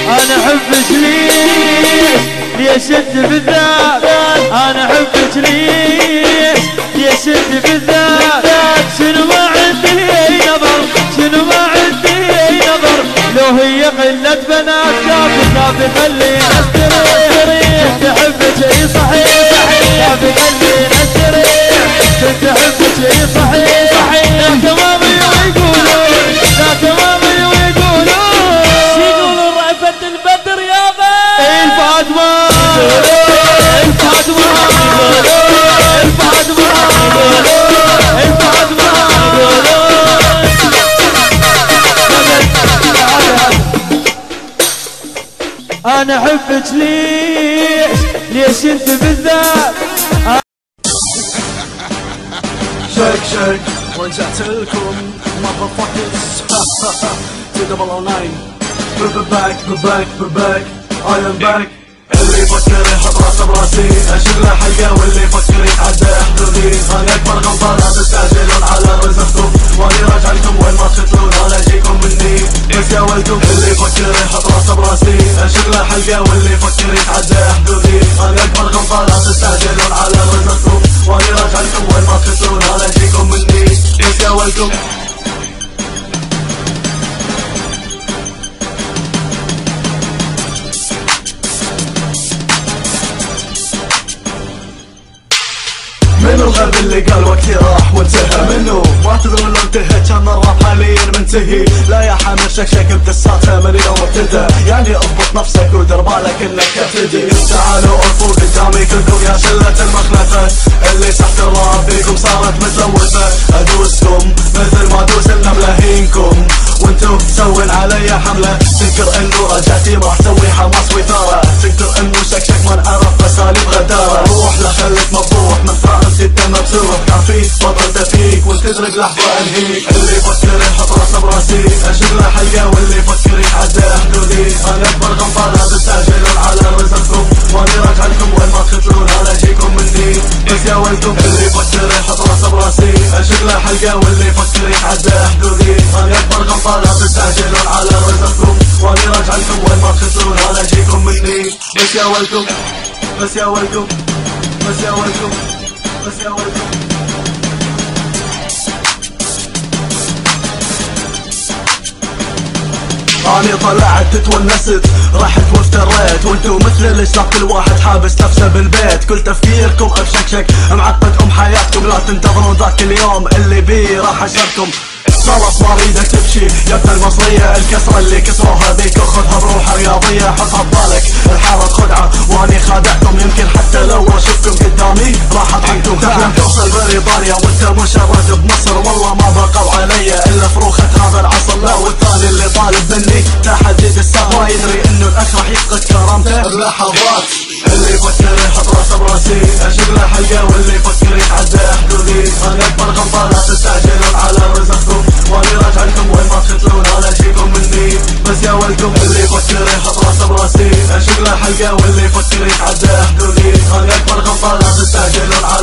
انا احبك ليش انت بالذات انا احبك ليش انت بالذات شنو ما عندي نظر شنو ما عندي نظر لو هي قلة بنات كافي خلينا استريح كنت احبك اي صحيح كافي خلينا استريح كنت احبك اي صحيح لا تمام يقولون لا تمام يقولون شي يقولون رأفت البدر يابا الفاطمة الفاطمة الفاطمة الفاطمة انا احبك ليش انت بالذات شيك شيك ورجعت لكم motherfuckers 2009 we're back I am back اللي يفكر يحط راسه براسي اشيل له حلقه واللي يفكر يتعدى حدودي انا اكبر غلطان لا تستعجلون على رزقكم واني راجع لكم وين ما تخطلون انا اجيكم مني بس يا ولكم اللي يفكر يحط راسه براسي اشيل له حلقه واللي يفكر يتعدى حدودي انا اكبر غلطان لا تستعجلون على رزقكم واني راجع لكم وين ما تخطلون انا اجيكم مني بس يا ولكم من الغرب اللي قال وقتي راح وانتهى منه ما تدرون لو انتهى كان الراب حاليا منتهي لا يا حامل شكشك بدساتها من يوم ابتدى يعني اضبط نفسك ودر بالك انك ابتدي تعالوا ارفوا قدامي كلكم يا شلة المخلفة اللي تحت الراب فيكم صارت متلوثة ادوسكم مثل ما ادوس النملة هينكم وانتو تسوين علي حملة تنكر انه رجعتي راح تسوي حماس وثارة تنكر انه شكشك ما نعرف اساليب غدارة روح لخلك مفضوح من فاهم انت مبسوط كافي بطلت فيك وانت تدرك لحظة انهيك اللي يفكر يحط راسه براسي اشيل له حلقة واللي يفكر يتعدى حدودي انا اكبر غلطان لا تستعجلون على رزقكم واني راجع لكم وين ما تخطلون انا اجيكم مني بس يا ولكم اللي يفكر يحط راسه براسي اشيل له حلقة واللي يفكر يتعدى حدودي انا اكبر غلطان لا تستعجلون على رزقكم واني راجع لكم وين ما تخطلون انا اجيكم مني بس يا ولكم بس يا ولكم بس يا ولكم بس يا ولكم اني طلعت تونست رحت وافتريت وانتو مثل الاشلاق كل واحد حابس نفسه بالبيت كل تفكيركم بشكشك معقد حياتكم لا تنتظرون ذاك اليوم اللي بيه راح اشركم صرف ما اريدك تمشي يا ابن المصرية الكسرة اللي كسروها ذيك خذها بروحها رياضية حطها ببالك الحارة خدعة واني خادعكم يمكن حتى لو اشوفكم قدامي راح اضحككم تحلم توصل بريطانيا وانت مشرد بمصر والله ما بقوا علي الا فروخة هذا العصر لا والثاني اللي طالب مني تحديد الساق ما يدري انه الاخ راح يفقد كرامته بلحظات اللي يفكر يحط راسه براسي اشيل له حلقة واللي يفكر يتعدى حدودي انا اكبر غلطان لا تستعجلون على رزقكم واني راجع لكم وين ما تخطلون انا اجيكم مني بس يا ولكم اللي يفكر يحط راسه براسي اشيل له حلقة واللي يفكر يتعدى حدودي انا اكبر غلطان لا تستعجلون على